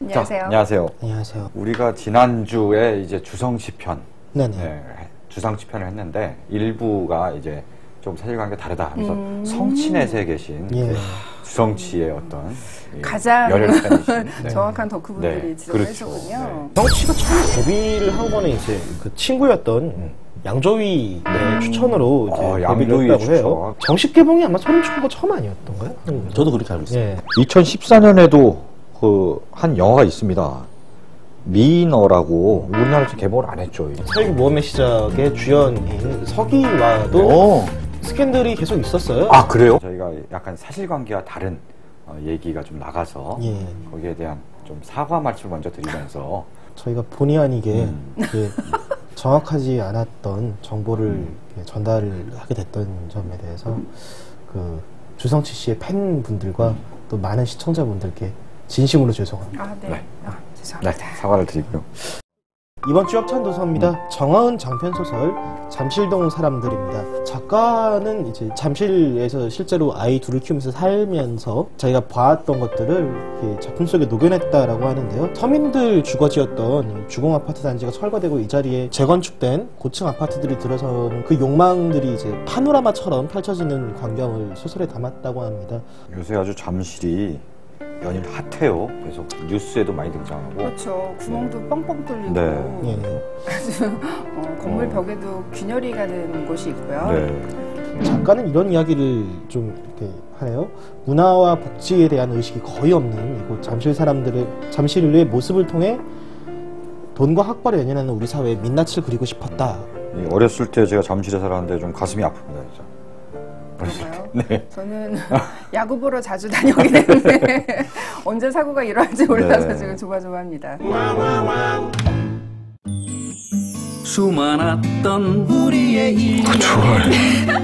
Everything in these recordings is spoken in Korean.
안녕하세요. 안녕하세요. 안녕하세요. 우리가 지난주에 이제 주성시편, 네네. 주상시편을 했는데 일부가 이제 좀 사실관계가 다르다 하면서 성친넷에 계신 그 주성치의 어떤 가장 열혈팬이신 정확한 덕후분들이 지적을 해주군요. 정치가 처음 데뷔를 한 거는 이제 그 친구였던 양조위의 추천으로 이제 데뷔를 했다고 해요. 정식 개봉이 아마 서른초가 처음 아니었던가요? 저도 그렇게 알고 있어요. 예. 2014년에도 그 한 영화가 있습니다. 미인어라고 우리나라에서 개봉을 안 했죠. 살기 모험의 시작의 주연인 서기와도 스캔들이 계속 있었어요. 아 그래요? 저희가 약간 사실관계와 다른 얘기가 좀 나가서 거기에 대한 좀 사과 말씀을 먼저 드리면서 저희가 본의 아니게 이게 정확하지 않았던 정보를 전달을 하게 됐던 점에 대해서 그 주성치 씨의 팬분들과 또 많은 시청자분들께 진심으로 죄송합니다. 아, 네. 네. 죄송합니다. 네, 사과를 드리고요. 이번 주 협찬 도서입니다. 정하은 장편소설 잠실동 사람들입니다. 작가는 이제 잠실에서 실제로 아이 둘을 키우면서 살면서 자기가 봐왔던 것들을 이렇게 작품 속에 녹여냈다라고 하는데요. 서민들 주거지였던 주공 아파트 단지가 철거되고 이 자리에 재건축된 고층 아파트들이 들어서는 그 욕망들이 이제 파노라마처럼 펼쳐지는 광경을 소설에 담았다고 합니다. 요새 아주 잠실이 연일 핫해요. 계속 뉴스에도 많이 등장하고. 그렇죠. 구멍도 뻥뻥 뚫리고 네. 아주 건물 벽에도 균열이 가는 곳이 있고요. 네. 작가는 이런 이야기를 좀 이렇게 하네요. 문화와 복지에 대한 의식이 거의 없는 이곳 잠실의 모습을 통해 돈과 학벌에 연연하는 우리 사회의 민낯을 그리고 싶었다. 어렸을 때 제가 잠실에 살았는데 좀 가슴이 아픕니다, 진짜. 그런가요? 네. 저는 야구 보러 자주 다녀오기 때문에 언제 사고가 일어날지 몰라서 네. 지금 조마조마합니다. 수많았던 우리의 인연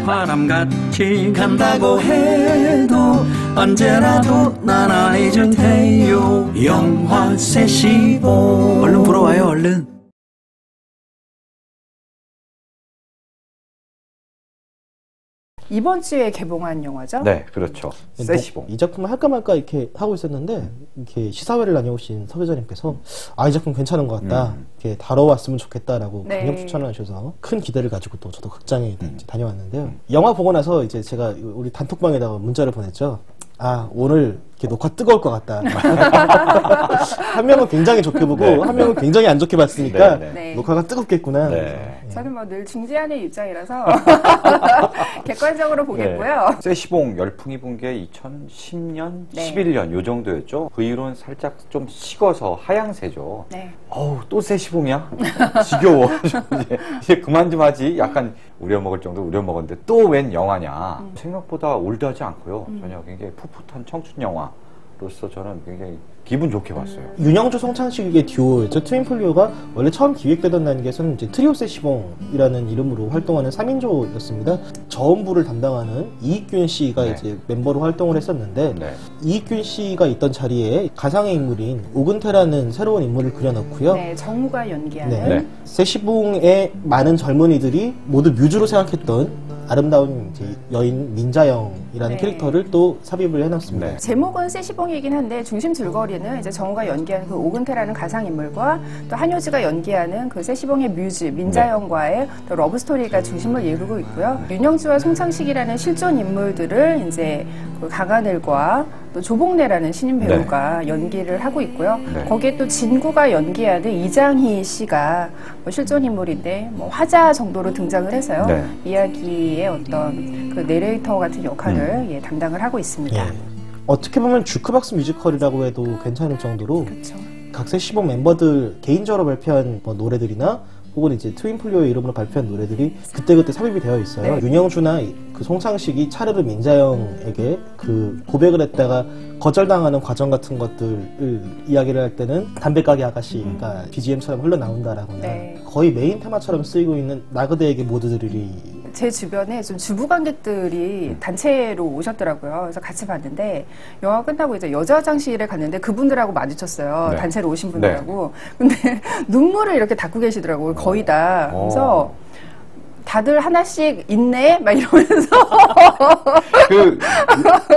바람같이 간다고 해도 언제라도 난 안 잊을 테요. 영화 세시보 얼른 보러 와요, 얼른. 이번 주에 개봉한 영화죠? 네, 그렇죠. 세시봉. 이 작품을 할까 말까 이렇게 하고 있었는데 이렇게 시사회를 다녀오신 서 기자님께서 이 작품 괜찮은 것 같다. 이렇게 다뤄왔으면 좋겠다라고 네. 강력 추천을 하셔서 큰 기대를 가지고 또 저도 극장에 이제 다녀왔는데요. 영화 보고 나서 이제 제가 우리 단톡방에다가 문자를 보냈죠. 오늘 이렇게 녹화 뜨거울 것 같다. 한 명은 굉장히 좋게 보고 한 명은 굉장히 안 좋게 봤으니까 네. 녹화가 뜨겁겠구나. 네. 저는 뭐 늘 중재하는 입장이라서 객관적으로 보겠고요. 세시봉 열풍이 분 게 2010년, 네. 11년 요 정도였죠. 그 이후로는 살짝 좀 식어서 하향세죠. 네. 또 세시봉이야? 지겨워. 이제 그만 좀 하지. 약간 우려먹을 정도 우려먹었는데 또 웬 영화냐. 생각보다 올드하지 않고요. 전혀 굉장히 풋풋한 청춘 영화로서 저는 굉장히 기분 좋게 봤어요. 윤영주 송창식의 듀오였죠. 트윈폴리오가 원래 처음 기획되던 단계에서는 이제 트리오 세시봉이라는 이름으로 활동하는 3인조였습니다. 저음부를 담당하는 이익균 씨가 이제 멤버로 활동을 했었는데 이익균 씨가 있던 자리에 가상의 인물인 오근태라는 새로운 인물을 그려넣고요. 네, 정우가 연기하는 세시봉의 많은 젊은이들이 모두 뮤즈로 생각했던 아름다운 이제 여인 민자영이라는 캐릭터를 또 삽입을 해놨습니다. 제목은 세시봉이긴 한데 중심 줄거리는 이제 정우가 연기하는 그 오근태라는 가상인물과 또 한효지가 연기하는 그 세시봉의 뮤즈 민자영과의 또 러브스토리가 중심을 이루고 있고요. 윤영주와 송창식이라는 실존 인물들을 이제 그 강하늘과 또 조봉래라는 신인 배우가 연기를 하고 있고요. 거기에 또 진구가 연기하는 이장희 씨가 뭐 실존 인물인데 뭐 화자 정도로 등장을 해서요. 이야기의 어떤 그 내레이터 같은 역할을 담당을 하고 있습니다. 어떻게 보면 주크박스 뮤지컬이라고 해도 괜찮을 정도로 각 세시봉 멤버들 개인적으로 발표한 뭐 노래들이나 혹은 이제 트윈폴리오의 이름으로 발표한 노래들이 그때그때 삽입이 되어 있어요. 윤영주나 그 송창식이 차르르 민자영에게 그 고백을 했다가 거절당하는 과정 같은 것들을 이야기를 할 때는 담배가게 아가씨가 BGM처럼 흘러나온다라거나 거의 메인 테마처럼 쓰이고 있는 나 그대에게 모두들이 제 주변에 좀 주부 관객들이 단체로 오셨더라고요. 그래서 같이 봤는데 영화 끝나고 이제 여자 화장실에 갔는데 그분들하고 마주쳤어요. 단체로 오신 분들하고. 근데 눈물을 이렇게 닦고 계시더라고요. 거의 다. 그래서 다들 하나씩 있네? 막 이러면서. 그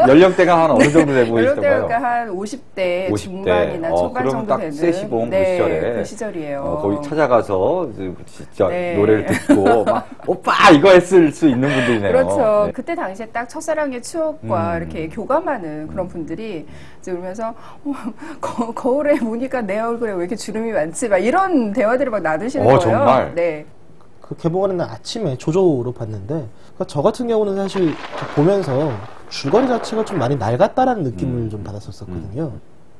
연령대가 한 어느 정도 되고 있던가요? 연령대가 한 50대 중반이나 초반 그럼 정도 딱 되는. 세시봉 그 시절에. 그 시절이에요. 거기 찾아가서 진짜 네. 노래를 듣고 막 오빠 이거 했을 수 있는 분들이네요. 그렇죠. 네. 그때 당시에 딱 첫사랑의 추억과 이렇게 교감하는 그런 분들이 이제 울면서 거울에 보니까 내 얼굴에 왜 이렇게 주름이 많지? 막 이런 대화들을 막 나누시는 거예요. 정말? 네. 그 개봉하는 날 아침에 조조로 봤는데 그러니까 저 같은 경우는 사실 보면서 줄거리 자체가 좀 많이 낡았다라는 느낌을 좀 받았었거든요.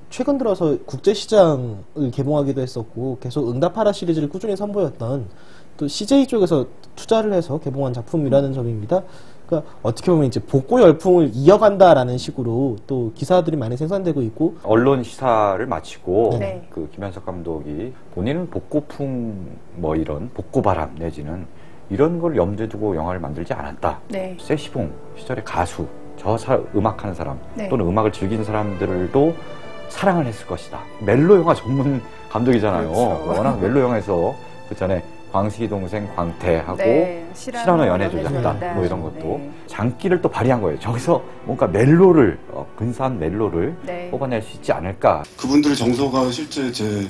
최근 들어서 국제시장을 개봉하기도 했었고 계속 응답하라 시리즈를 꾸준히 선보였던 또 CJ 쪽에서 투자를 해서 개봉한 작품이라는 점입니다. 그러니까 어떻게 보면 이제 복고 열풍을 이어간다라는 식으로 또 기사들이 많이 생산되고 있고 언론 시사를 마치고 네. 그 김현석 감독이 본인은 복고풍 뭐 이런 복고바람 내지는 이런 걸 염두에 두고 영화를 만들지 않았다. 네. 세시봉 시절의 가수, 음악하는 사람 네. 또는 음악을 즐기는 사람들도 사랑을 했을 것이다. 멜로 영화 전문 감독이잖아요. 그렇죠. 워낙 멜로 영화에서 그 전에 광식이 동생 광태하고 네. 실화너 연애조작단 뭐 이런 것도 장기를 또 발휘한 거예요. 저기서 뭔가 멜로를 근사한 멜로를 네. 뽑아낼 수 있지 않을까. 그분들의 정서가 실제 제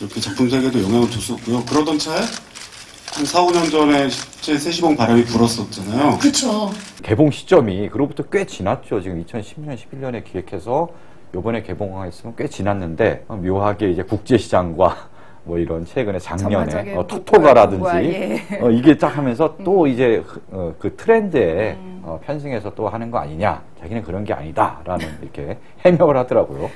이렇게 작품 세계에도 영향을 줬었고요. 그러던 차에 한 4, 5년 전에 실제 세시봉 바람이 불었었잖아요. 그쵸. 개봉 시점이 그로부터 꽤 지났죠. 지금 2010년, 11년에 기획해서 요번에 개봉했으면 꽤 지났는데 묘하게 이제 국제시장과 뭐 이런 최근에 작년에 전반적인 토토가라든지 예. 이게 딱 하면서 또 이제 그 트렌드에 편승해서 또 하는 거 아니냐. 자기는 그런 게 아니다라는 이렇게 해명을 하더라고요.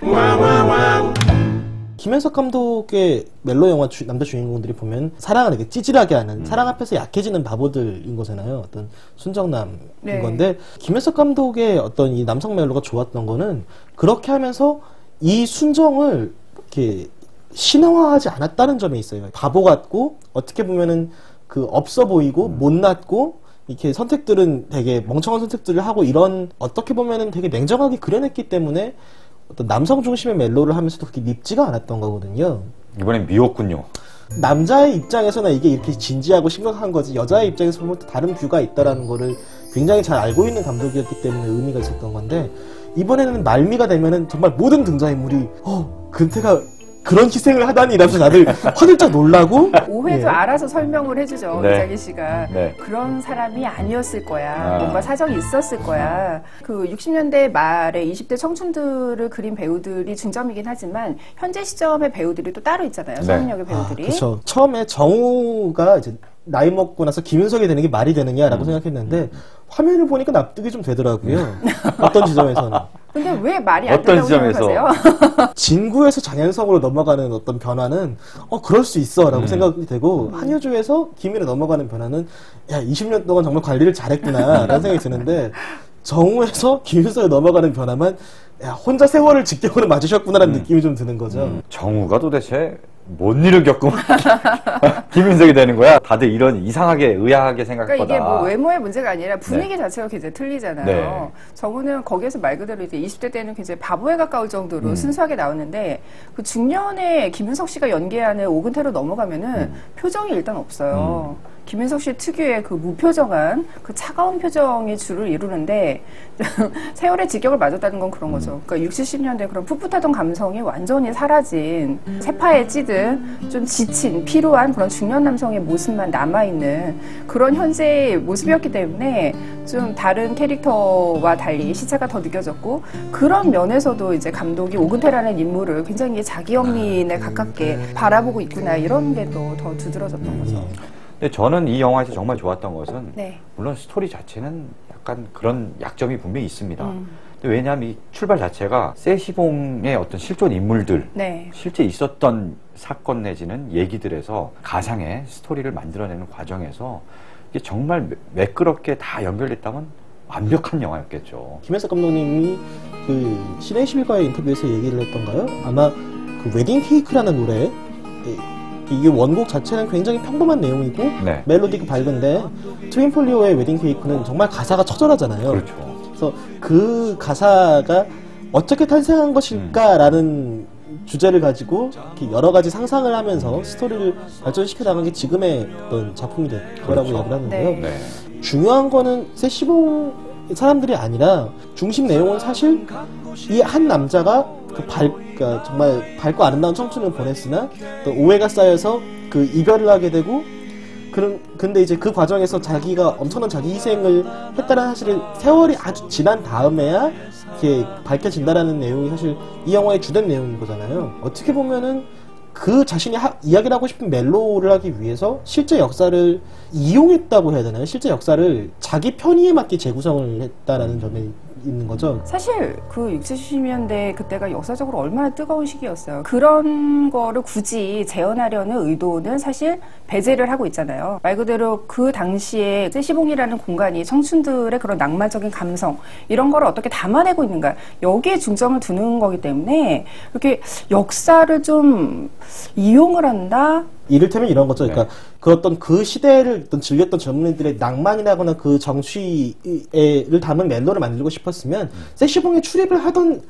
김현석 감독의 멜로 영화 남자 주인공들이 보면 사랑을 이렇게 찌질하게 하는 사랑 앞에서 약해지는 바보들인 거잖아요. 어떤 순정남인 네. 건데 김현석 감독의 어떤 이 남성 멜로가 좋았던 거는 그렇게 하면서 이 순정을 이렇게 신화화하지 않았다는 점에 있어요. 바보 같고 어떻게 보면은 그 없어 보이고 못났고 이렇게 선택들은 되게 멍청한 선택들을 하고 이런 어떻게 보면은 되게 냉정하게 그려냈기 때문에 어떤 남성 중심의 멜로를 하면서도 그렇게 밉지가 않았던 거거든요. 이번엔 미웠군요. 남자의 입장에서는 이게 이렇게 진지하고 심각한 거지 여자의 입장에서 보면 또 다른 뷰가 있다라는 거를 굉장히 잘 알고 있는 감독이었기 때문에 의미가 있었던 건데 이번에는 말미가 되면은 정말 모든 등장인물이 근태가 그런 희생을 하다니 이러면서 다들 화들짝 놀라고 오해도 예. 알아서 설명을 해주죠. 네. 이장희 씨가. 네. 그런 사람이 아니었을 거야. 아. 뭔가 사정이 있었을 거야. 그 60년대 말에 20대 청춘들을 그린 배우들이 중점이긴 하지만 현재 시점의 배우들이 또 따로 있잖아요. 성인역의 배우들이. 그렇죠. 처음에 정우가 이제 나이 먹고 나서 김윤석이 되는 게 말이 되느냐라고 생각했는데 화면을 보니까 납득이 좀 되더라고요. 어떤 지점에서는. 근데 왜 말이 안 어떤 된다고 지점에서? 생각하세요? 진구에서 장현성으로 넘어가는 어떤 변화는 그럴 수 있어라고 생각이 되고 한효주에서 김희로 넘어가는 변화는 야 20년 동안 정말 관리를 잘했구나라는 생각이 드는데 정우에서 김윤석에 넘어가는 변화만 야 혼자 세월을 직경으로 맞으셨구나라는 느낌이 좀 드는 거죠. 정우가 도대체 뭔 일을 겪으면 김윤석이 되는 거야? 다들 이런 이상하게 의아하게 생각보다. 그러니까 이게 뭐 외모의 문제가 아니라 분위기 자체가 굉장히 틀리잖아요. 네. 정우는 거기에서 말 그대로 이제 20대 때는 굉장히 바보에 가까울 정도로 순수하게 나왔는데 그 중년에 김윤석 씨가 연기하는 오근태로 넘어가면은 표정이 일단 없어요. 김윤석 씨 특유의 그 무표정한 그 차가운 표정이 주를 이루는데 세월의 직격을 맞았다는 건 그런 거죠. 그러니까 60, 70년대 그런 풋풋하던 감성이 완전히 사라진 세파에 찌든 좀 지친 피로한 그런 중년 남성의 모습만 남아있는 그런 현재의 모습이었기 때문에 좀 다른 캐릭터와 달리 시차가 더 느껴졌고 그런 면에서도 이제 감독이 오근태라는 인물을 굉장히 자기 영린에 가깝게 바라보고 있구나 이런 게 또 더 두드러졌던 거죠. 근데 저는 이 영화에서 정말 좋았던 것은 네. 물론 스토리 자체는 약간 그런 약점이 분명히 있습니다. 근데 왜냐하면 이 출발 자체가 세시봉의 어떤 실존 인물들 네. 실제 있었던 사건 내지는 얘기들에서 가상의 스토리를 만들어내는 과정에서 이게 정말 매끄럽게 다 연결됐다면 완벽한 영화였겠죠. 김현석 감독님이 그 신의 11과의 인터뷰에서 얘기를 했던가요? 아마 그 웨딩 케이크라는 노래 이게 원곡 자체는 굉장히 평범한 내용이고 네. 멜로디가 밝은데 트윈폴리오의 웨딩 케이크는 정말 가사가 처절하잖아요. 그렇죠. 그래서 그 가사가 어떻게 탄생한 것일까라는 주제를 가지고 이렇게 여러 가지 상상을 하면서 스토리를 발전시켜 나간 게 지금의 어떤 작품이 될 거라고 그렇죠. 얘기를 하는데요. 네. 네. 중요한 거는 세시봉 사람들이 아니라 중심 내용은 사실 이 한 남자가 그러니까 정말 밝고 아름다운 청춘을 보냈으나 또 오해가 쌓여서 그 이별을 하게 되고 근데 이제 그 과정에서 자기가 엄청난 자기 희생을 했다는 사실을 세월이 아주 지난 다음에야 이렇게 밝혀진다라는 내용이 사실 이 영화의 주된 내용인 거잖아요. 어떻게 보면은 그 자신이 이야기를 하고 싶은 멜로를 하기 위해서 실제 역사를 이용했다고 해야 되나요? 실제 역사를 자기 편의에 맞게 재구성을 했다라는 점이 있는 거죠. 사실 그 60, 70년대 그때가 역사적으로 얼마나 뜨거운 시기였어요. 그런 거를 굳이 재현하려는 의도는 사실 배제를 하고 있잖아요. 말 그대로 그 당시에 세시봉이라는 공간이 청춘들의 그런 낭만적인 감성 이런 거를 어떻게 담아내고 있는가 여기에 중점을 두는 거기 때문에 이렇게 역사를 좀 이용을 한다? 이를테면 이런 거죠. 그러니까 그 어떤 그 시대를 어떤 즐겼던 젊은이들의 낭만이라거나 그 정취를 담은 멜로를 만들고 싶었으면 세시봉에 출입을 하던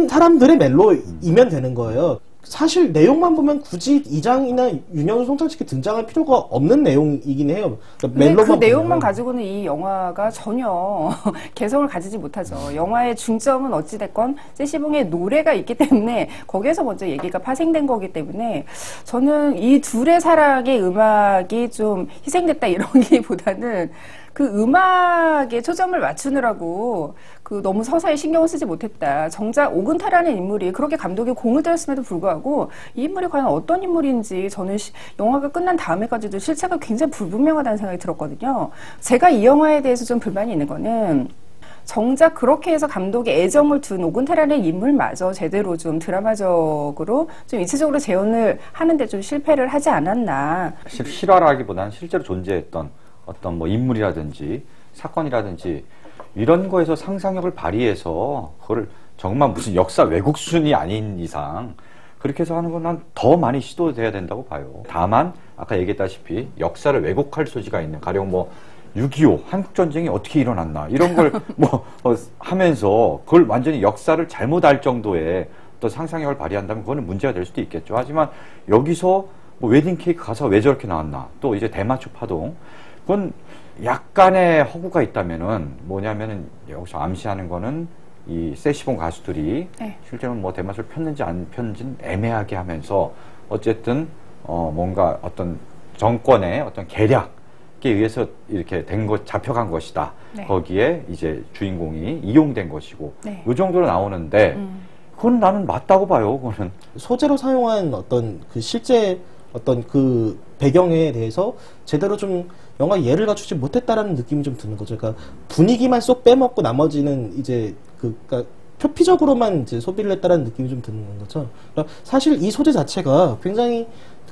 사람들의 멜로이면 되는 거예요. 사실 내용만 보면 굳이 이장이나 윤영수, 송창식이 등장할 필요가 없는 내용이긴 해요. 그러니까 멜로만 그 내용만 가지고는 이 영화가 전혀 개성을 가지지 못하죠. 영화의 중점은 어찌됐건 세시봉의 노래가 있기 때문에 거기에서 먼저 얘기가 파생된 거기 때문에 저는 이 둘의 사랑의 음악이 좀 희생됐다 이러기보다는 그 음악에 초점을 맞추느라고 그 너무 서사에 신경을 쓰지 못했다. 정작 오근타라는 인물이 그렇게 감독이 공을 들였음에도 불구하고 이 인물이 과연 어떤 인물인지 저는 영화가 끝난 다음에까지도 실체가 굉장히 불분명하다는 생각이 들었거든요. 제가 이 영화에 대해서 좀 불만이 있는 거는 정작 그렇게 해서 감독이 애정을 둔 오근타라는 인물마저 제대로 좀 드라마적으로 좀 이체적으로 재현을 하는데 좀 실패를 하지 않았나. 실화라기보다는 실제로 존재했던 어떤 뭐 인물이라든지 사건이라든지 이런 거에서 상상력을 발휘해서 그거를 정말 무슨 역사 왜곡 수준이 아닌 이상 그렇게 해서 하는 건 난 더 많이 시도돼야 된다고 봐요. 다만 아까 얘기했다시피 역사를 왜곡할 소지가 있는 가령 뭐 6.25 한국전쟁이 어떻게 일어났나 이런 걸 뭐 하면서 그걸 완전히 역사를 잘못 알 정도의 또 상상력을 발휘한다면 그거는 문제가 될 수도 있겠죠. 하지만 여기서 뭐 웨딩 케이크 가사 왜 저렇게 나왔나 또 이제 대마초 파동 그건 약간의 허구가 있다면은 뭐냐면은 여기서 암시하는 거는 이 세시봉 가수들이 실제로 뭐 대마초를 폈는지 안 폈는지는 애매하게 하면서 어쨌든 뭔가 어떤 정권의 어떤 계략에 의해서 이렇게 잡혀간 것이다. 거기에 이제 주인공이 이용된 것이고 이 정도로 나오는데 그건 나는 맞다고 봐요. 그거는 소재로 사용한 어떤 그 실제 어떤 그 배경에 대해서 제대로 좀 영화 예를 갖추지 못했다라는 느낌이 좀 드는 거죠. 그러니까 분위기만 쏙 빼먹고 나머지는 이제 그러니까 표피적으로만 이제 소비를 했다라는 느낌이 좀 드는 거죠. 그러니까 사실 이 소재 자체가 굉장히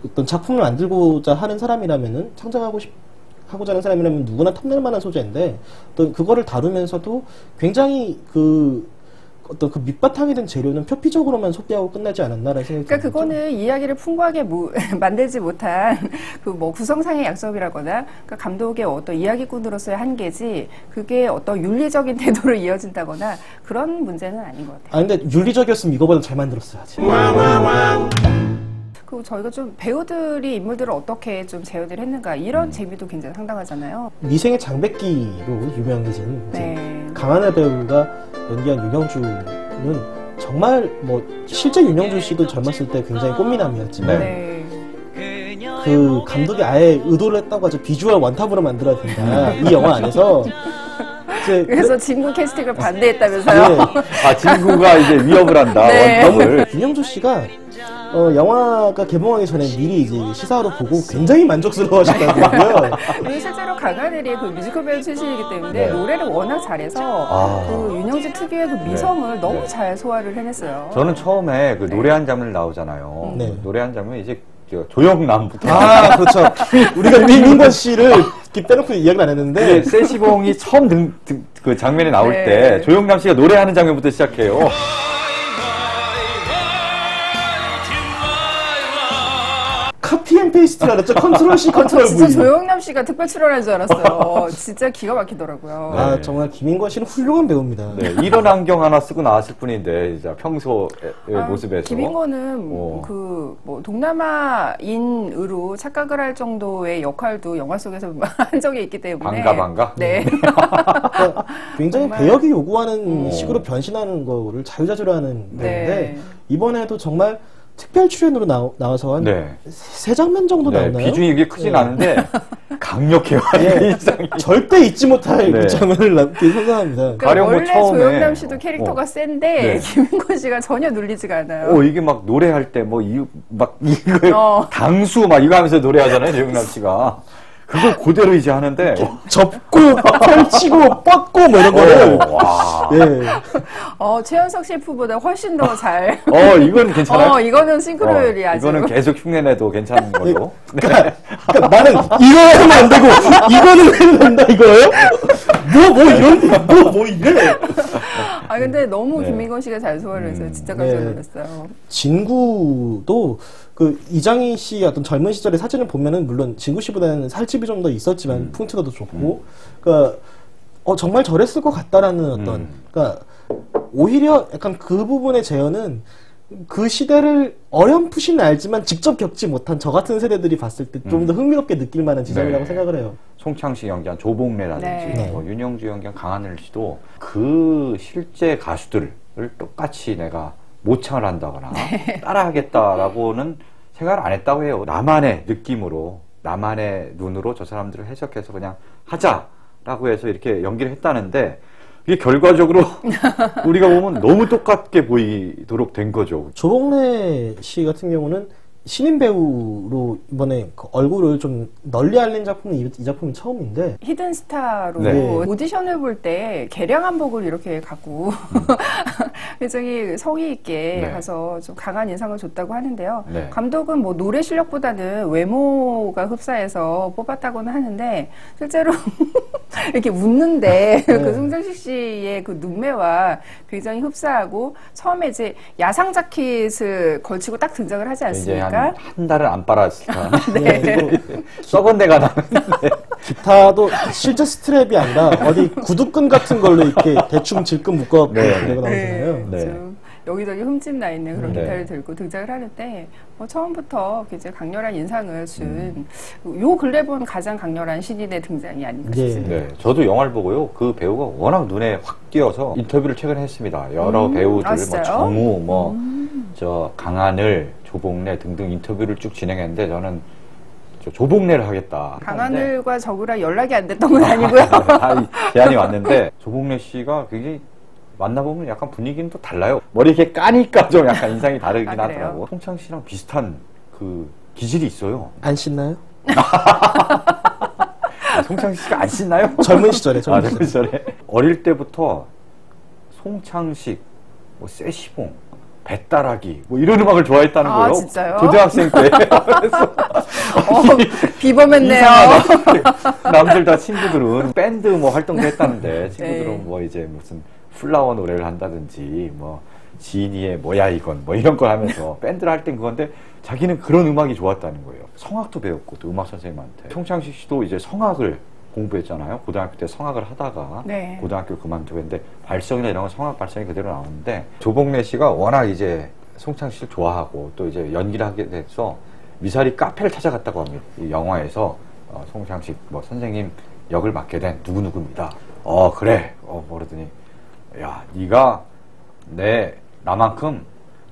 어떤 작품을 만들고자 하는 사람이라면은 하고자 하는 사람이라면 누구나 탐낼 만한 소재인데 또 그거를 다루면서도 굉장히 어떤 그 밑바탕이 된 재료는 표피적으로만 소비하고 끝나지 않았나라는 생각이 그러니까 그거는 이야기를 풍부하게 만들지 못한 그 뭐 구성상의 약점이라거나 그러니까 감독의 어떤 이야기꾼으로서의 한계지 그게 어떤 윤리적인 태도로 이어진다거나 그런 문제는 아닌 것 같아요. 근데 윤리적이었으면 이거보다 잘 만들었어야지. 그리고 저희가 좀 배우들이 인물들을 어떻게 좀 재현을 했는가 이런 재미도 굉장히 상당하잖아요. 미생의 장백기로 유명해진 강하늘 배우가 연기한 윤영주는 정말 뭐 실제 윤영주 씨도 젊었을 때 굉장히 꽃미남이었지만 그 감독이 아예 의도를 했다고 하죠. 비주얼 원탑으로 만들어야 된다. 이 영화 안에서 그래서 진구 캐스팅을 반대했다면서요? 네. 진구가 이제 위협을 한다. 원탑을. 윤영주 씨가 영화가 개봉하기 전에 미리 이제 시사로 보고 굉장히 만족스러워하셨다고요. 그리고 실제로 강하늘이 그 뮤지컬 배우 출신이기 때문에 노래를 워낙 잘해서 그 윤영주 특유의 그 미성을 너무 잘 소화를 해냈어요. 저는 처음에 그 노래한 장면 나오잖아요. 노래한 장면 이제 조영남부터. 그렇죠. 우리가 민건 씨를 빼놓고 이야기를 안 했는데 세시봉이 처음 그 장면에 나올 때 조영남 씨가 노래하는 장면부터 시작해요. 카피한 앤 페이스트라 그랬죠. 컨트롤 C, 컨트롤 V. 진짜 조영남 씨가 특별 출연한 줄 알았어요. 진짜 기가 막히더라고요. 아, 네. 정말 김인권 씨는 훌륭한 배우입니다. 네, 이런 안경 하나 쓰고 나왔을 뿐인데 진짜 평소의 모습에서 김인권은 어. 뭐 동남아인으로 착각을 할 정도의 역할도 영화 속에서 한 적이 있기 때문에 반가. 네. 그러니까 굉장히 정말. 배역이 요구하는 식으로 변신하는 거를 자유자재로하는 배우인데 네. 이번에도 정말 특별 출연으로 나와서 한 네. 세 장면 정도 네, 나오나요? 비중이 이게 크진 네. 않은데 강력해요. 예. 인상이. 절대 잊지 못할 네. 그 장면을 남기 선사합니다. 그러니까 가령 뭐 원래 처음에 조영남 씨도 캐릭터가 센데 네. 김인권 씨가 전혀 눌리지가 않아요. 이게 막 노래할 때 뭐 이거 당수 막 이거 하면서 노래하잖아요, 조영남 씨가. 그걸 그대로 이제 하는데 접고 펼치고 뻗고 뭐 이런 거를 와. 예. 최현석 셰프보다 훨씬 더 잘. 이건 괜찮아요. 이거는 싱크로율이 아주. 이거는 계속 흉내내도 괜찮은 걸로. 그러니까 나는 이거 하면 안 되고 이거는 해도 된다 이거예요? 뭐 이래? 근데 너무 네. 김민건 씨가 잘 소화를 해서 진짜 깜짝 네. 놀랐어요. 진구도 그 이장희 씨 어떤 젊은 시절의 사진을 보면은 물론 진구 씨보다는 살집이 좀 더 있었지만 풍채가 더 좋고, 그러니까 정말 저랬을 것 같다라는 어떤, 그러니까 오히려 약간 그 부분의 재현은 그 시대를 어렴풋이는 알지만 직접 겪지 못한 저 같은 세대들이 봤을 때 좀 더 흥미롭게 느낄 만한 지점이라고 네. 생각을 해요. 송창식 연기한 조복래라든지 네. 뭐 윤영주 연기한 강하늘 씨도 그 실제 가수들을 똑같이 내가 모창을 한다거나 따라하겠다라고는 생각을 안 했다고 해요. 나만의 느낌으로 나만의 눈으로 저 사람들을 해석해서 그냥 하자라고 해서 이렇게 연기를 했다는데 이게 결과적으로 우리가 보면 너무 똑같게 보이도록 된 거죠. 조복래 씨 같은 경우는 신인 배우로 이번에 그 얼굴을 좀 널리 알린 작품은 이 작품이 처음인데 히든스타로 네. 오디션을 볼 때 개량 한복을 이렇게 갖고 굉장히 성의 있게 네. 가서 좀 강한 인상을 줬다고 하는데요. 네. 감독은 뭐 노래 실력보다는 외모가 흡사해서 뽑았다고는 하는데 실제로 이렇게 웃는데 그 송장식 씨의 그 눈매와 굉장히 흡사하고 처음에 이제 야상 자켓을 걸치고 딱 등장을 하지 이제 않습니까? 한 달을 안 빨았을까. 네. 그리고 썩은 데가 나는데. 기타도 실제 스트랩이 아니라 어디 구두끈 같은 걸로 이렇게 대충 질끈 묶어 네. 들고 나오잖아요. 네. 좀 여기저기 흠집 나 있는 그런 네. 기타를 들고 등장을 하는데 처음부터 굉장히 강렬한 인상을 준 요 근래 본 가장 강렬한 신인의 등장이 아닌가 네. 싶습니다. 네, 저도 영화를 보고요. 그 배우가 워낙 눈에 확 띄어서 인터뷰를 최근에 했습니다. 여러 배우들, 진짜요? 정우, 저 강하늘, 조복래 등등 인터뷰를 쭉 진행했는데 저는 저 조복래를 하겠다. 강하늘과 적으라 연락이 안 됐던 건 아니고요. 제안이 왔는데 조복래 씨가 굉장히 만나보면 약간 분위기는 또 달라요. 머리 이렇게 까니까 좀 약간 인상이 다르긴 그래요? 하더라고. 송창 씨랑 비슷한 그 기질이 있어요. 안 신나요? 송창 씨가 안 신나요? 젊은 시절에 젊은 시절에 어릴 때부터 송창식, 뭐 세시봉, 배따라기 뭐 이런 음악을 좋아했다는 거예요. 진짜요? 고등학생 때. 그래서 비범했네요. 이상하다. 남들 다 친구들은 밴드 뭐 활동도 했다는데 친구들은 네. 뭐 이제 무슨 플라워 노래를 한다든지 뭐 지니의 뭐야 이건 뭐 이런 걸 하면서 밴드를 할 땐 그건데 자기는 그런 음악이 좋았다는 거예요. 성악도 배웠고 또 음악 선생님한테. 송창식 씨도 이제 성악을 공부했잖아요. 고등학교 때 성악을 하다가 네. 고등학교를 그만두고 했는데 발성이나 이런 건 성악 발성이 그대로 나오는데 조복래 씨가 워낙 이제 송창식 씨를 좋아하고 또 이제 연기를 하게 돼서 미사리 카페를 찾아갔다고 합니다. 이 영화에서 송창식 뭐 선생님 역을 맡게 된 누구누구입니다. 그래. 그러더니 야 네가 나만큼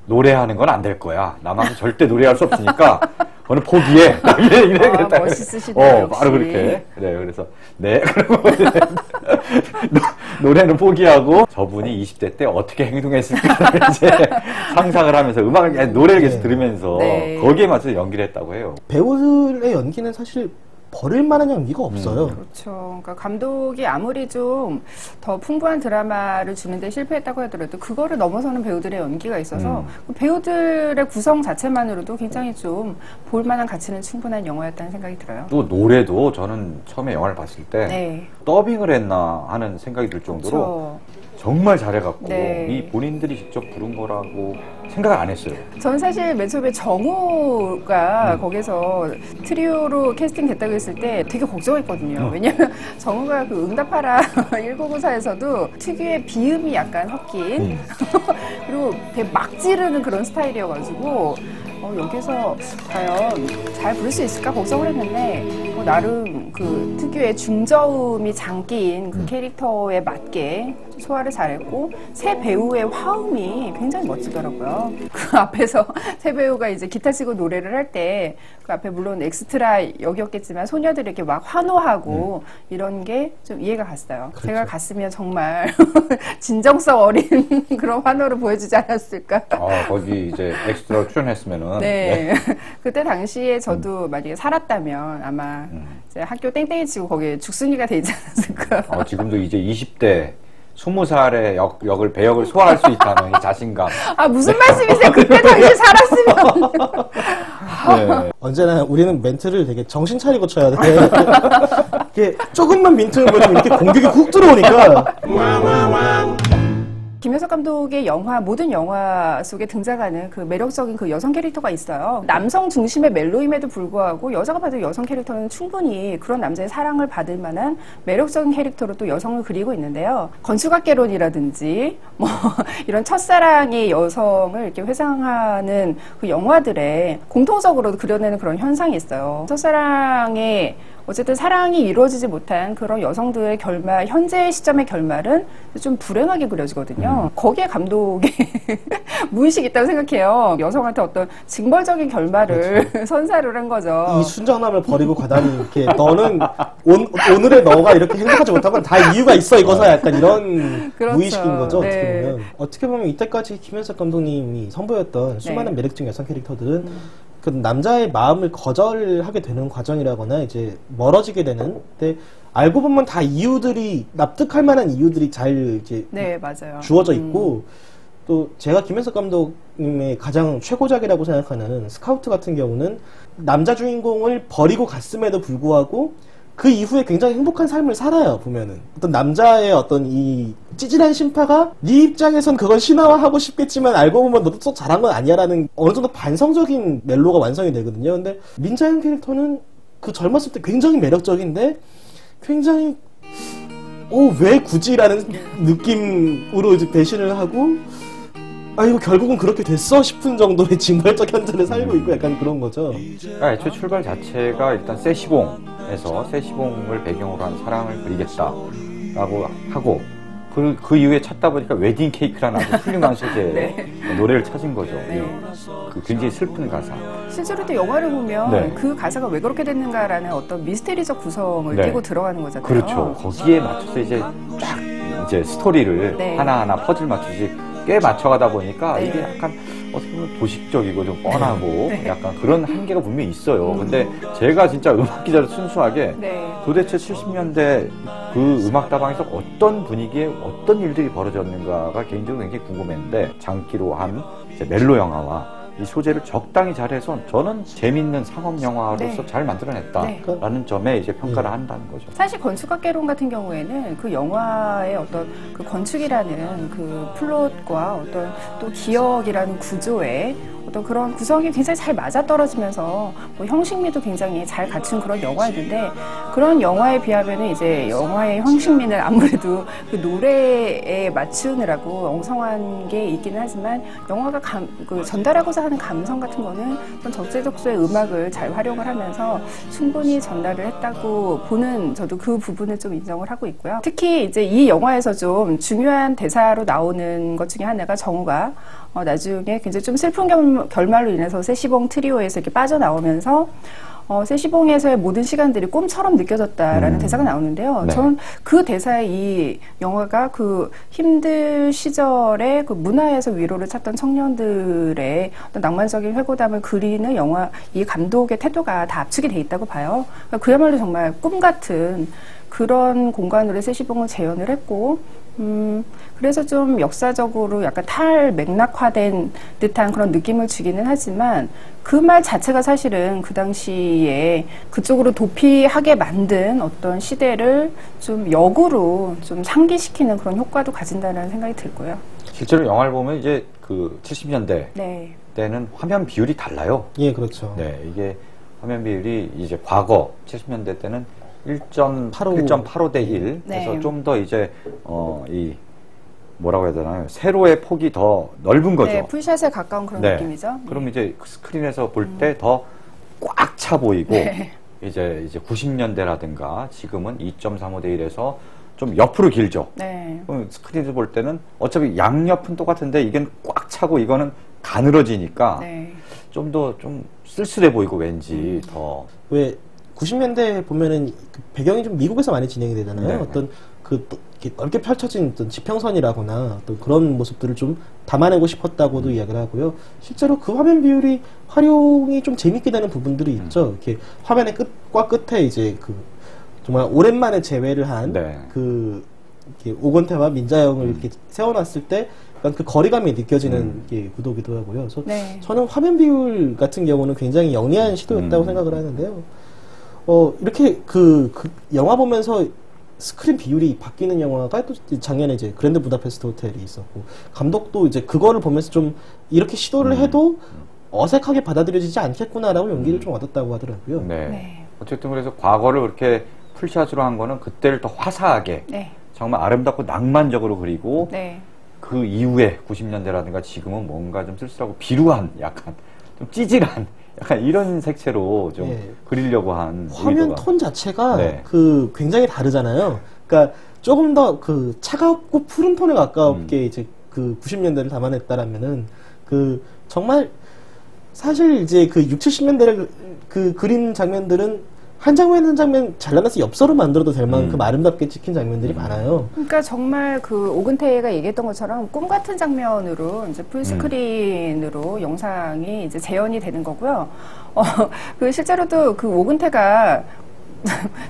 노래하는 건 안 될 거야. 나만큼 절대 노래할 수 없으니까 너는 포기해. 이래 멋있으시네요. 역시. 바로 그렇게. 그래요. 그래서 그러고 노래는 포기하고 저분이 20대 때 어떻게 행동했을까를 이제 상상을 하면서 노래를 계속 들으면서 네. 거기에 맞춰서 연기를 했다고 해요. 배우들의 연기는 사실 버릴 만한 연기가 없어요. 그렇죠. 그러니까 감독이 아무리 좀 더 풍부한 드라마를 주는데 실패했다고 하더라도 그거를 넘어서는 배우들의 연기가 있어서 그 배우들의 구성 자체만으로도 굉장히 좀 볼만한 가치는 충분한 영화였다는 생각이 들어요. 또 노래도 저는 처음에 영화를 봤을 때 네. 더빙을 했나 하는 생각이 들 정도로 그렇죠. 정말 잘해갖고 네. 이 본인들이 직접 부른 거라고 생각을 안 했어요. 저는 사실 맨 처음에 정우가 거기서 트리오로 캐스팅 됐다고 했을 때 되게 걱정했거든요. 왜냐면 정우가 그 응답하라 1994에서도 특유의 비음이 약간 섞인 그리고 되게 막 지르는 그런 스타일이어가지고 여기서 과연 잘 부를 수 있을까 걱정을 했는데 나름 그 특유의 중저음이 잠긴 그 캐릭터에 맞게 소화를 잘했고 새 배우의 화음이 굉장히 멋지더라고요. 그 앞에서 새 배우가 이제 기타 치고 노래를 할 때 그 앞에 물론 엑스트라 역이었겠지만 소녀들이 이렇게 막 환호하고 이런 게 좀 이해가 갔어요. 그렇죠. 제가 갔으면 정말 진정성 어린 그런 환호를 보여주지 않았을까. 거기 이제 엑스트라 출연했으면은. 네. 그때 당시에 저도 만약에 살았다면 아마 이제 학교 땡땡이 치고 거기에 죽순이가 되지 않았을까. 지금도 이제 20대 20살의 역을 배역을 소화할 수 있다는 이 자신감. 무슨 말씀이세요? 그때 당시 살았으면. 네. 언제나 우리는 멘트를 되게 정신 차리고 쳐야 돼. 이게 조금만 빈틈을 보면 이렇게 공격이 훅 들어오니까. 김효석 감독의 영화, 모든 영화 속에 등장하는 그 매력적인 그 여성 캐릭터가 있어요. 남성 중심의 멜로임에도 불구하고 여자가 봐도 여성 캐릭터는 충분히 그런 남자의 사랑을 받을 만한 매력적인 캐릭터로 또 여성을 그리고 있는데요. 건축학개론이라든지 뭐 이런 첫사랑의 여성을 이렇게 회상하는 그 영화들에 공통적으로 그려내는 그런 현상이 있어요. 첫사랑의 어쨌든 사랑이 이루어지지 못한 그런 여성들의 결말, 현재 시점의 결말은 좀 불행하게 그려지거든요. 거기에 감독의 무의식이 있다고 생각해요. 여성한테 어떤 징벌적인 결말을 그렇죠. 선사를 한 거죠. 이 순정남을 버리고 가다니 이렇게 너는 오늘의 너가 이렇게 행복하지 못한 건 다 이유가 있어 이거서 약간 이런 그렇죠. 무의식인 거죠. 네. 어떻게 보면. 어떻게 보면 이때까지 김현석 감독님이 선보였던 수많은 네. 매력적인 여성 캐릭터들은 그 남자의 마음을 거절하게 되는 과정이라거나 이제 멀어지게 되는. 근데 알고 보면 다 이유들이 납득할 만한 이유들이 잘 이제 네, 맞아요. 주어져 있고 또 제가 김현석 감독님의 가장 최고작이라고 생각하는 스카우트 같은 경우는 남자 주인공을 버리고 갔음에도 불구하고 그 이후에 굉장히 행복한 삶을 살아요. 보면은 어떤 남자의 어떤 이 찌질한 심파가 네 입장에선 그걸 신화화하고 싶겠지만 알고 보면 너도 또 잘한 건 아니야라는 어느 정도 반성적인 멜로가 완성이 되거든요. 근데 민자연 캐릭터는 그 젊었을 때 굉장히 매력적인데 굉장히 왜 굳이라는 느낌으로 이제 배신을 하고 이거 결국은 그렇게 됐어 싶은 정도의 징벌적 현재를 살고 있고 약간 그런 거죠. 애초에 출발 자체가 일단 세시봉에서 세시봉을 배경으로 한 사랑을 그리겠다라고 하고 그 이후에 찾다 보니까 웨딩 케이크라는 아주 훌륭한 소재의 네. 노래를 찾은 거죠. 네. 그 굉장히 슬픈 가사. 실제로 또 영화를 보면 네. 그 가사가 왜 그렇게 됐는가라는 어떤 미스테리적 구성을 네. 띠고 들어가는 거잖아요. 그렇죠. 거기에 맞춰서 이제 쫙 이제 스토리를 네. 하나하나 퍼즐 맞추지 꽤 맞춰가다 보니까 네. 이게 약간 어떻게 보면 도식적이고 좀 뻔하고 네. 약간 그런 한계가 분명히 있어요. 근데 제가 진짜 음악 기자로 순수하게 네. 도대체 70년대 그 음악다방에서 어떤 분위기에 어떤 일들이 벌어졌는가가 개인적으로 굉장히 궁금했는데 장기로 한 이제 멜로 영화와 이 소재를 적당히 잘해서 저는 재밌는 상업 영화로서 네. 잘 만들어냈다라는 점에 이제 평가를 한다는 거죠. 사실 건축학개론 같은 경우에는 그 영화의 어떤 그 건축이라는 그 플롯과 어떤 또 기억이라는 구조에 어떤 그런 구성이 굉장히 잘 맞아떨어지면서 뭐 형식미도 굉장히 잘 갖춘 그런 영화였는데 그런 영화에 비하면은 이제 영화의 형식미는 아무래도 그 노래에 맞추느라고 엉성한 게 있기는 하지만 영화가 그 전달하고자 하는 감성 같은 거는 좀 적재적소의 음악을 잘 활용을 하면서 충분히 전달을 했다고 보는 저도 그 부분을 좀 인정을 하고 있고요. 특히 이제 이 영화에서 좀 중요한 대사로 나오는 것 중에 하나가 정우가 나중에 굉장히 좀 슬픈 결말로 인해서 세시봉 트리오에서 이렇게 빠져나오면서 세시봉에서의 모든 시간들이 꿈처럼 느껴졌다라는 대사가 나오는데요. 네. 저는 그 대사에 이 영화가 그 힘든 시절에 그 문화에서 위로를 찾던 청년들의 어떤 낭만적인 회고담을 그리는 영화, 이 감독의 태도가 다 압축이 돼 있다고 봐요. 그러니까 그야말로 정말 꿈 같은 그런 공간으로 세시봉을 재현을 했고, 그래서 좀 역사적으로 약간 탈맥락화된 듯한 그런 느낌을 주기는 하지만 그 말 자체가 사실은 그 당시에 그쪽으로 도피하게 만든 어떤 시대를 좀 역으로 좀 상기시키는 그런 효과도 가진다는 생각이 들고요. 실제로 영화를 보면 이제 그 70년대 네. 때는 화면 비율이 달라요. 예, 그렇죠. 네, 이게 화면 비율이 이제 과거 70년대 때는 1.85 대 1. 네. 그래서 좀 더 이제 이 뭐라고 해야 되나요? 세로의 폭이 더 넓은 거죠. 네, 풀샷에 가까운 그런 네. 느낌이죠. 그럼 이제 스크린에서 볼 때 더 꽉 차 보이고 네. 이제 90년대라든가 지금은 2.35 대 1에서 좀 옆으로 길죠. 네. 그럼 스크린에서 볼 때는 어차피 양옆은 똑같은데 이건 꽉 차고 이거는 가늘어지니까 네. 좀 더 좀 쓸쓸해 보이고 왠지 더 왜 90년대 보면은 그 배경이 좀 미국에서 많이 진행이 되잖아요. 네. 어떤 그 이렇게 넓게 펼쳐진 어떤 지평선이라거나 또 그런 모습들을 좀 담아내고 싶었다고도 이야기를 하고요. 실제로 그 화면 비율이 활용이 좀 재밌게 되는 부분들이 있죠. 이렇게 화면의 끝과 끝에 이제 그 정말 오랜만에 재회를 한 네. 그 이렇게 오건태와 민자영을 이렇게 세워놨을 때 약간 그 거리감이 느껴지는 게 구도기도 하고요. 그래서 네. 저는 화면 비율 같은 경우는 굉장히 영리한 시도였다고 생각을 하는데요. 이렇게 그 영화 보면서 스크린 비율이 바뀌는 영화가 또 작년에 이제 그랜드 부다페스트 호텔이 있었고, 감독도 이제 그거를 보면서 좀 이렇게 시도를 해도 어색하게 받아들여지지 않겠구나라고 용기를 좀 얻었다고 하더라고요. 네. 네. 어쨌든 그래서 과거를 그렇게 풀샷으로 한 거는 그때를 더 화사하게 네. 정말 아름답고 낭만적으로 그리고 네. 그 이후에 90년대라든가 지금은 뭔가 좀 쓸쓸하고 비루한 약간 좀 찌질한 약간 이런 색채로 좀 예. 그리려고 한 화면 의도가. 톤 자체가 네. 그 굉장히 다르잖아요. 그러니까 조금 더 그 차갑고 푸른 톤에 가깝게 이제 그 90년대를 담아냈다라면은 그 정말 사실 이제 그 60, 70년대를 그 그린 장면들은 한 장면 한 장면 잘라내서 엽서로 만들어도 될 만큼 아름답게 찍힌 장면들이 많아요. 그러니까 정말 그 오근태가 얘기했던 것처럼 꿈 같은 장면으로 이제 풀스크린으로 영상이 이제 재현이 되는 거고요. 그 실제로도 그 오근태가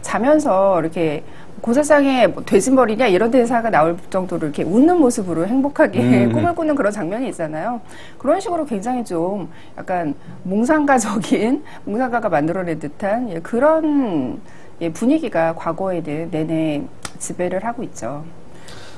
자면서 이렇게 고세상에 뭐 돼지머리냐 이런 대사가 나올 정도로 이렇게 웃는 모습으로 행복하게 꿈을 꾸는 그런 장면이 있잖아요. 그런 식으로 굉장히 좀 약간 몽상가가 만들어낸 듯한 예, 그런 예, 분위기가 과거에는 내내 지배를 하고 있죠.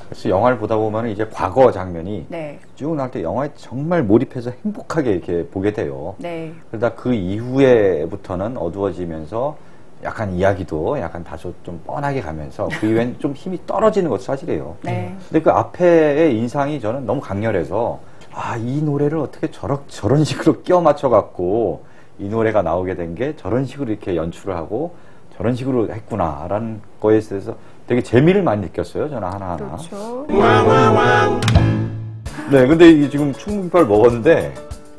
그래서 영화를 보다 보면 이제 과거 장면이 네, 쭉 나올 때 영화에 정말 몰입해서 행복하게 이렇게 보게 돼요. 네, 그러다 그 이후에부터는 어두워지면서 약간 이야기도 약간 다소 좀 뻔하게 가면서 그 이후엔 좀 힘이 떨어지는 것도 사실이에요. 네. 근데 그 앞에의 인상이 저는 너무 강렬해서 아, 이 노래를 어떻게 저런 식으로 끼워 맞춰 갖고 이 노래가 나오게 된 게 저런 식으로 이렇게 연출을 하고 저런 식으로 했구나라는 거에 대해서 되게 재미를 많이 느꼈어요. 저는 하나하나. 그렇죠. 네, 근데 이게 지금 충무김밥을 먹었는데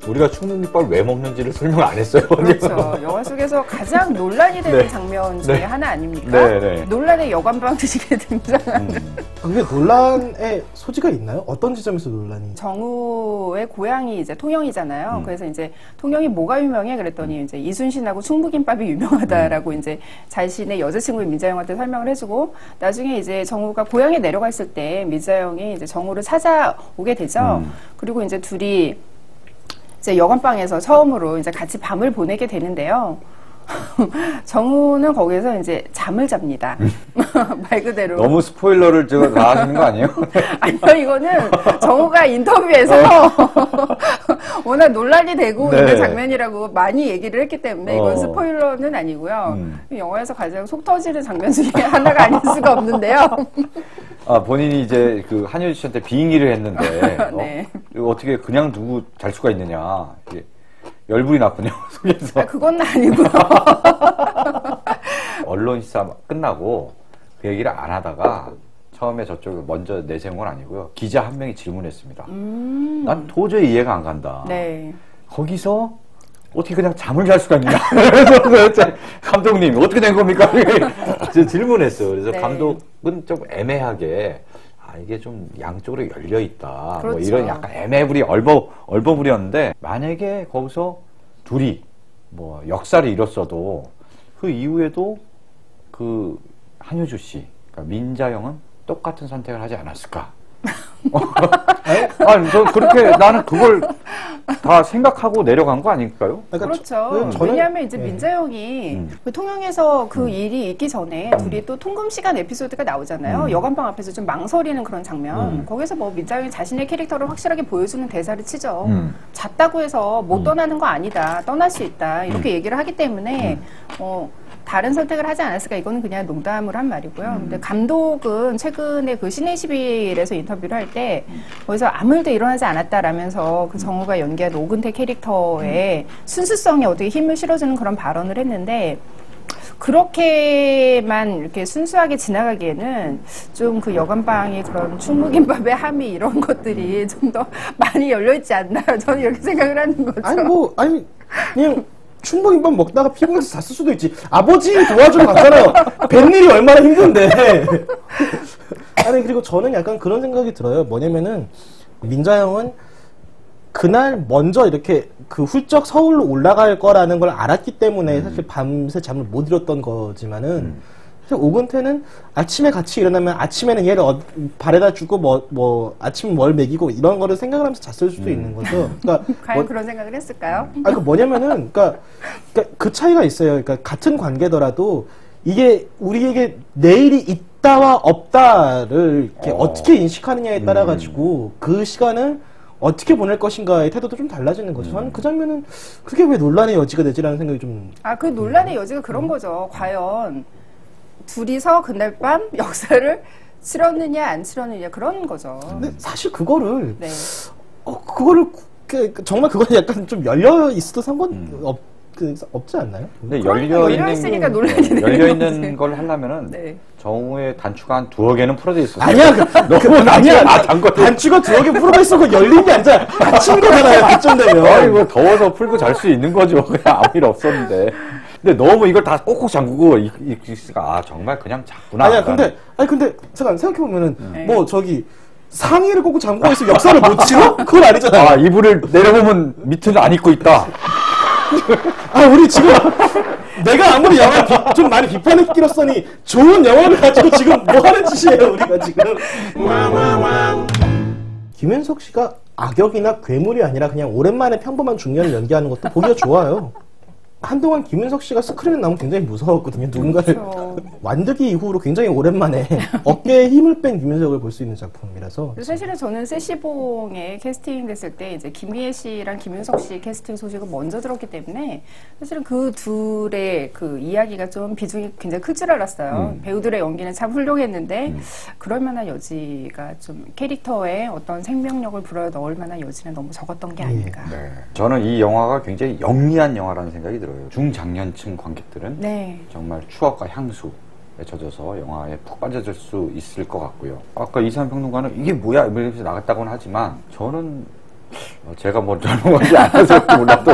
우리가 충무김밥을 왜 먹는지를 설명 안 했어요. 그렇죠. 영화 속에서 가장 논란이 되는 네. 장면 중에 네. 하나 아닙니까? 네, 네. 논란의 여관방 드시게 등장하는 근데 논란의 소지가 있나요? 어떤 지점에서 논란이? 정우의 고향이 이제 통영이잖아요. 그래서 이제 통영이 뭐가 유명해? 그랬더니 이제 이순신하고 충무김밥이 유명하다라고 이제 자신의 여자친구인 민자영한테 설명을 해주고 나중에 이제 정우가 고향에 내려갔을 때 민자영이 이제 정우를 찾아오게 되죠. 그리고 이제 둘이 이제 여관방에서 처음으로 이제 같이 밤을 보내게 되는데요. 정우는 거기서 이제 잠을 잡니다. 말 그대로. 너무 스포일러를 제가 다 하시는 거 아니에요? 아니요, 이거는 정우가 인터뷰에서 워낙 논란이 되고 네. 있는 장면이라고 많이 얘기를 했기 때문에 이건 어. 스포일러는 아니고요. 영화에서 가장 속 터지는 장면 중에 하나가 아닐 수가 없는데요. 아, 본인이 이제 그 한효주 씨한테 빙의를 했는데 네. 이거 어떻게 그냥 두고 잘 수가 있느냐. 이게 열불이 났군요. 속에서. 아, 그건 아니고요. 언론 시사 끝나고 그 얘기를 안 하다가 처음에 저쪽에 먼저 내세운 건 아니고요. 기자 한 명이 질문했습니다. 난 도저히 이해가 안 간다. 네. 거기서 어떻게 그냥 잠을 잘 수가 있냐. 그래서 감독님 어떻게 된 겁니까? 질문했어요. 그래서 네. 감독은 좀 애매하게 아, 이게 좀 양쪽으로 열려 있다. 그렇죠. 뭐 이런 약간 애매부리 얼버무렸는데 만약에 거기서 둘이 뭐 역사를 잃었어도 그 이후에도 그 한효주 씨, 그러니까 민자영은 똑같은 선택을 하지 않았을까? 아니, 저 그렇게 나는 그걸 다 생각하고 내려간 거 아닐까요? 그렇죠. 왜냐하면 이제 민자영이 그 통영에서 그 일이 있기 전에 둘이 또 통금 시간 에피소드가 나오잖아요. 여관방 앞에서 좀 망설이는 그런 장면. 거기서 뭐 민자영이 자신의 캐릭터를 확실하게 보여주는 대사를 치죠. 잤다고 해서 못 떠나는 거 아니다. 떠날 수 있다. 이렇게 얘기를 하기 때문에 다른 선택을 하지 않았을까? 이거는 그냥 농담을 한 말이고요. 근데 감독은 최근에 그 시내21에서 인터뷰를 할 때 거기서 아무 일도 일어나지 않았다라면서 그 정우가 연기한 오근태 캐릭터의 순수성에 어떻게 힘을 실어주는 그런 발언을 했는데 그렇게만 이렇게 순수하게 지나가기에는 좀 그 여관방의 그런 충무김밥의 함이 이런 것들이 좀 더 많이 열려있지 않나요? 저는 이렇게 생각을 하는 거죠. 아니 그냥 충무김밥 먹다가 피곤해서 잤을 수도 있지. 아버지 도와주러 갔잖아요. 뱃일이 얼마나 힘든데. 아니 그리고 저는 약간 그런 생각이 들어요. 뭐냐면은 민자영은 그날 먼저 이렇게 그 훌쩍 서울로 올라갈 거라는 걸 알았기 때문에 사실 밤새 잠을 못 이뤘던 거지만은 사실 오근태는 아침에 같이 일어나면 아침에는 얘를 발에다 주고 뭐 아침 뭘 먹이고 이런 거를 생각을 하면서 잤을 수도 있는 거죠. 그러니까 과연 그런 생각을 했을까요? 그 뭐냐면은 그러니까 그 차이가 있어요. 그러니까 같은 관계더라도 이게 우리에게 내일이 있다와 없다를 이렇게 어떻게 인식하느냐에 따라 가지고 그 시간을 어떻게 보낼 것인가의 태도도 좀 달라지는 거죠. 저는 그 장면은 그게 왜 논란의 여지가 되지라는 생각이 좀. 그 논란의 여지가 그런 거죠. 과연 둘이서 그날 밤 역사를 치렀느냐 안 치렀느냐 그런 거죠. 근데 사실 그거를 그거를 정말 그건 약간 좀 열려 있어도 없지 않나요? 근데 열려있으니까 논란이 되는 열려있는 걸 하려면은 정우의 단추가 한 2개는 풀어져 있었어. 아니야, 단추가 2개 풀어져 있어. 그거 열린 게 아니라 닫힌 거잖아요. 그쯤 되면. 아니, 뭐 더워서 풀고 잘 수 있는 거죠. 그냥 아무 일 없었는데. 근데 너무 이걸 다 꼭꼭 잠그고 정말 그냥 잤구나. 아니 근데 잠깐 생각해보면은 뭐 저기 상의를 꼭꼭 잠그고 있으면 역사를 못 치러? 그건 아니잖아요. 이불을 내려보면 밑은 안 입고 있다. 우리 지금 내가 아무리 영화 좀 많이 비판했기로서니 좋은 영화를 가지고 지금 뭐 하는 짓이에요 우리가 지금. 김윤석 씨가 악역이나 괴물이 아니라 그냥 오랜만에 평범한 중년을 연기하는 것도 보기가 좋아요. 한동안 김윤석 씨가 스크린에 나오면 굉장히 무서웠거든요. 누군가를 완득이 이후로 굉장히 오랜만에 어깨에 힘을 뺀 김윤석을 볼 수 있는 작품이라서. 사실은 저는 세시봉에 캐스팅 됐을 때 이제 김희애 씨랑 김윤석 씨 캐스팅 소식을 먼저 들었기 때문에 사실은 그 둘의 그 이야기가 좀 비중이 굉장히 클 줄 알았어요. 배우들의 연기는 참 훌륭했는데 그럴 만한 여지가 좀 캐릭터에 어떤 생명력을 불어넣을 만한 여지는 너무 적었던 게 아닌가. 저는 이 영화가 굉장히 영리한 영화라는 생각이 들어요. 중장년층 관객들은 정말 추억과 향수에 젖어서 영화에 푹 빠져들 수 있을 것 같고요. 아까 이상한 평론가는 이게 뭐야 이러면서 나갔다고는 하지만 저는 제가 뭐 젊은 것이 아니어서 몰라도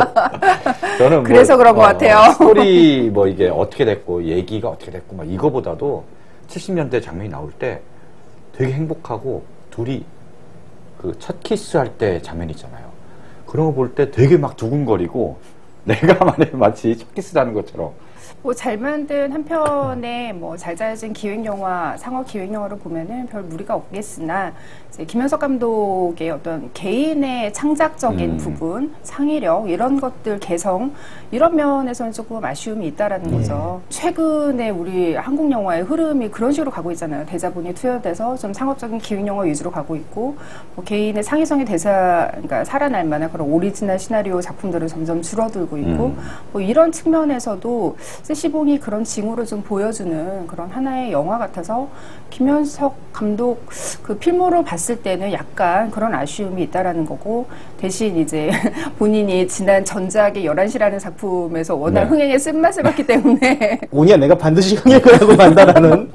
저는 그래서 그런 것 같아요. 스토리 이게 어떻게 됐고 얘기가 어떻게 됐고 이거보다도 70년대 장면이 나올 때 되게 행복하고 둘이 그 첫 키스할 때 장면 있잖아요. 그런 거 볼 때 되게 막 두근거리고 내가 마치 첫 키스하는 것처럼. 잘 만든 한 편의 잘 짜여진 기획영화, 상업 기획영화를 보면은 별 무리가 없겠으나, 이제 김현석 감독의 어떤 개인의 창작적인 부분, 창의력, 이런 것들, 개성, 이런 면에서는 조금 아쉬움이 있다라는 거죠. 최근에 우리 한국 영화의 흐름이 그런 식으로 가고 있잖아요. 대자본이 투여돼서 좀 상업적인 기획영화 위주로 가고 있고, 개인의 창의성의 그러니까 살아날 만한 그런 오리지널 시나리오 작품들은 점점 줄어들고 있고, 이런 측면에서도 세시봉이 그런 징후를 좀 보여주는 그런 하나의 영화 같아서 김현석 감독 그 필모로 봤을 때는 약간 그런 아쉬움이 있다라는 거고, 대신 이제 본인이 지난 전작의 11시라는 작품에서 워낙 흥행에 쓴맛을 봤기 때문에 오니야 내가 반드시 흥행을 하고 만다라는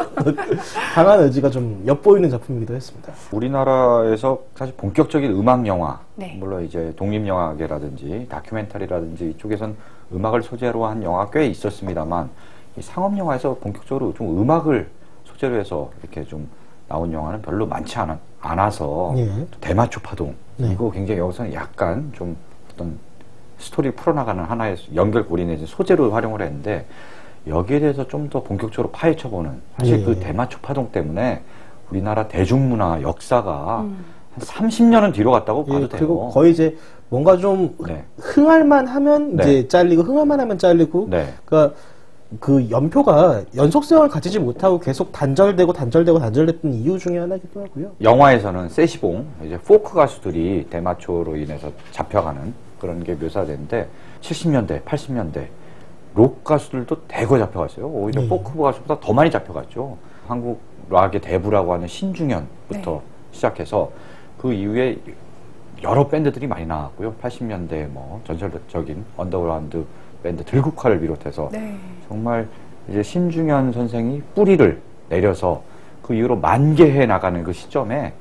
강한 의지가 좀 엿보이는 작품이기도 했습니다. 우리나라에서 사실 본격적인 음악 영화, 물론 이제 독립영화계라든지 다큐멘터리라든지 이쪽에선 음악을 소재로 한 영화 꽤 있었습니다만, 이 상업 영화에서 본격적으로 좀 음악을 소재로 해서 이렇게 좀 나온 영화는 별로 많지 않아서 대마초 파동 이거 굉장히 여기서는 약간 좀 어떤 스토리 풀어나가는 하나의 연결고리 내지 소재로 활용을 했는데, 여기에 대해서 좀 더 본격적으로 파헤쳐보는 사실 예. 그 대마초 파동 때문에 우리나라 대중문화 역사가 한 30년은 뒤로 갔다고 봐도 예, 돼요. 그리고 거의 이제 뭔가 좀 네. 흥할만 하면 네. 이제 잘리고 흥할만 하면 잘리고 네. 그러니까 그 연표가 연속성을 가지지 못하고 계속 단절됐던 이유 중에 하나이기도 하고요. 영화에서는 세시봉, 이제 포크 가수들이 대마초로 인해서 잡혀가는 그런 게 묘사되는데 70년대, 80년대 록 가수들도 대거 잡혀갔어요. 오히려 포크 가수보다 더 많이 잡혀갔죠. 한국 락의 대부라고 하는 신중현부터 시작해서 그 이후에 여러 밴드들이 많이 나왔고요. 80년대 뭐 전설적인 언더그라운드 밴드 들국화를 비롯해서 네. 정말 이제 신중현 선생이 뿌리를 내려서 그 이후로 만개해 나가는 그 시점에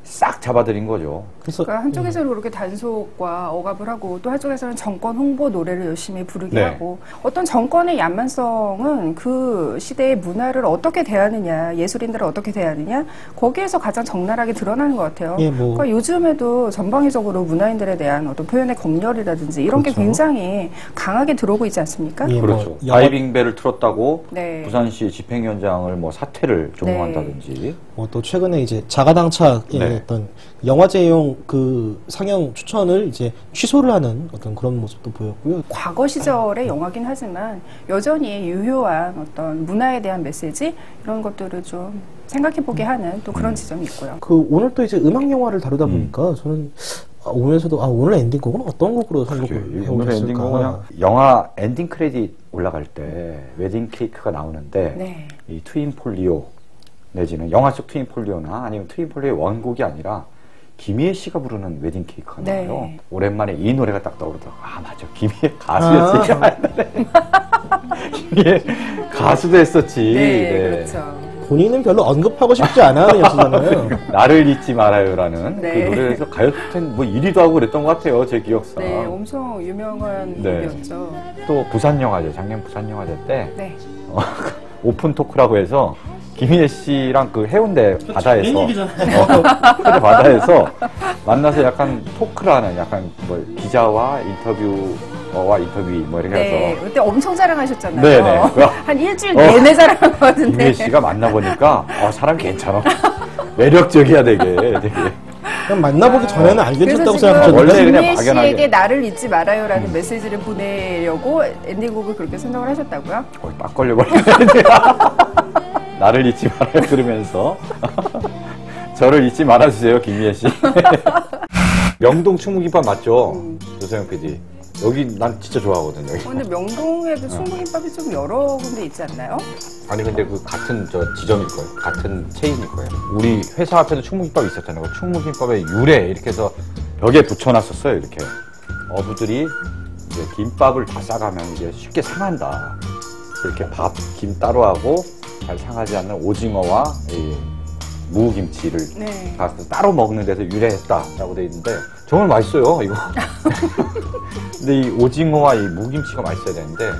싹 잡아들인 거죠. 그래서 그러니까 한쪽에서는 그렇게 단속과 억압을 하고 또 한쪽에서는 정권 홍보 노래를 열심히 부르게 네. 하고 어떤 정권의 야만성은 그 시대의 문화를 어떻게 대하느냐 예술인들을 어떻게 대하느냐 거기에서 가장 적나라하게 드러나는 것 같아요. 예, 뭐. 그러니까 요즘에도 전방위적으로 문화인들에 대한 어떤 표현의 검열이라든지 이런 게 그렇죠. 굉장히 강하게 들어오고 있지 않습니까? 예, 그렇죠. 뭐 영화- 다이빙벨을 틀었다고 네. 부산시 집행위원장을 뭐 사퇴를 조롱한다든지. 또 최근에 이제 자가당착의 네. 어떤 영화제용 그 상영 추천을 이제 취소를 하는 어떤 그런 모습도 보였고요. 과거 시절의 영화긴 하지만 여전히 유효한 어떤 문화에 대한 메시지 이런 것들을 좀 생각해보게 하는 또 그런 지점이 있고요. 그 오늘 또 이제 음악 영화를 다루다 보니까 저는 오면서도 오늘 엔딩곡은 어떤 곡으로 선곡을 오늘 해오셨을까? 엔딩곡은 그냥 영화 엔딩 크레딧 올라갈 때 웨딩 케이크가 나오는데 네. 이 트윈 폴리오 내지는 영화 속 트윈 폴리오나 아니면 트윈 폴리오의 원곡이 아니라 김희애 씨가 부르는 웨딩 케이크가 네. 나와요. 오랜만에 이 노래가 딱 떠오르더라고. 아 맞아, 김희애 가수였지. 김희애 가수도 했었지. 네, 그렇죠. 본인은 별로 언급하고 싶지 않아 하는 여수잖아요. 나를 잊지 말아요라는 네. 그 노래에서 가요톱텐 뭐 1위도 하고 그랬던 것 같아요, 제 기억상. 네, 엄청 유명한 네. 곡이었죠. 또 부산영화제, 작년 부산영화제 때 네. 오픈 토크라고 해서 김희애 씨랑 그 해운대 바다에서 웬일이잖아요. 해운대 바다에서 만나서 약간 토크를 하는 약간 뭐 기자와 인터뷰어와 인터뷰 뭐 이렇게 네, 해서 그때 엄청 자랑하셨잖아요. 네네. 한 일주일 내내 자랑한 것 같은데. 김희애 씨가 만나보니까 사람 괜찮아. 매력적이야 되게. 그냥 만나보기 전에는 그래서 알겠다고 지금 원래 생각하셨는데 그냥 김희애 막연하게. 씨에게 나를 잊지 말아요라는 메시지를 보내려고 엔딩곡을 그렇게 생각을 하셨다고요? 딱 걸려버리네. 나를 잊지 말아요 들으면서 저를 잊지 말아주세요 김희애 씨. 명동 충무김밥 맞죠? 조세영 PD. 여기 난 진짜 좋아하거든 여기. 근데 명동에도 충무김밥이 좀 여러 군데 있지 않나요? 아니 근데 그 같은 저 지점일 거예요. 같은 체인일 거예요. 우리 회사 앞에도 충무김밥 있었잖아요. 그 충무김밥의 유래 이렇게 해서 벽에 붙여놨었어요. 이렇게 어부들이 이제 김밥을 다 싸가면 이제 쉽게 상한다. 이렇게 밥, 김 따로 하고 잘 상하지 않는 오징어와 이 무김치를 네. 다 따로 먹는 데서 유래했다라고 돼 있는데 정말 맛있어요 이거. 근데 이 오징어와 이 무김치가 맛있어야 되는데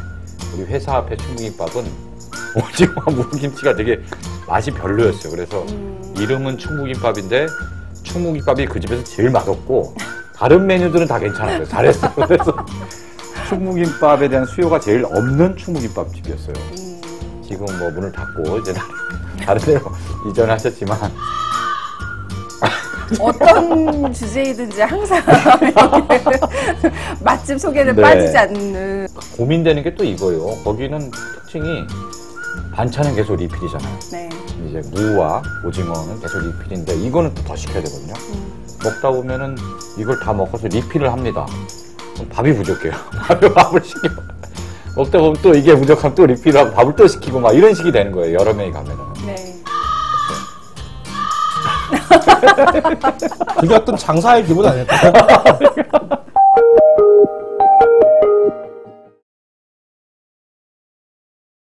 우리 회사 앞에 충무김밥은 오징어와 무김치가 되게 맛이 별로였어요. 그래서 이름은 충무김밥인데 충무김밥이 그 집에서 제일 맛없고 다른 메뉴들은 다 괜찮았어요. 잘했어요. 그래서 충무김밥에 대한 수요가 제일 없는 충무김밥 집이었어요. 지금 뭐 문을 닫고 이제 다른 데로 이전하셨지만 어떤 주제이든지 항상 맛집 소개는 네. 빠지지 않는. 고민되는 게 또 이거예요. 거기는 특징이 반찬은 계속 리필이잖아요. 네. 이제 무와 오징어는 계속 리필인데 이거는 또 더 시켜야 되거든요. 먹다 보면은 이걸 다 먹어서 리필을 합니다. 그럼 밥이 부족해요. 밥을 시켜. 먹다 보면 또 이게 부족하면 또 리필하고 밥을 또 시키고 막 이런 식이 되는 거예요. 여러 명이 가면은. 네. 그게 어떤 장사의 기분 아닐까요?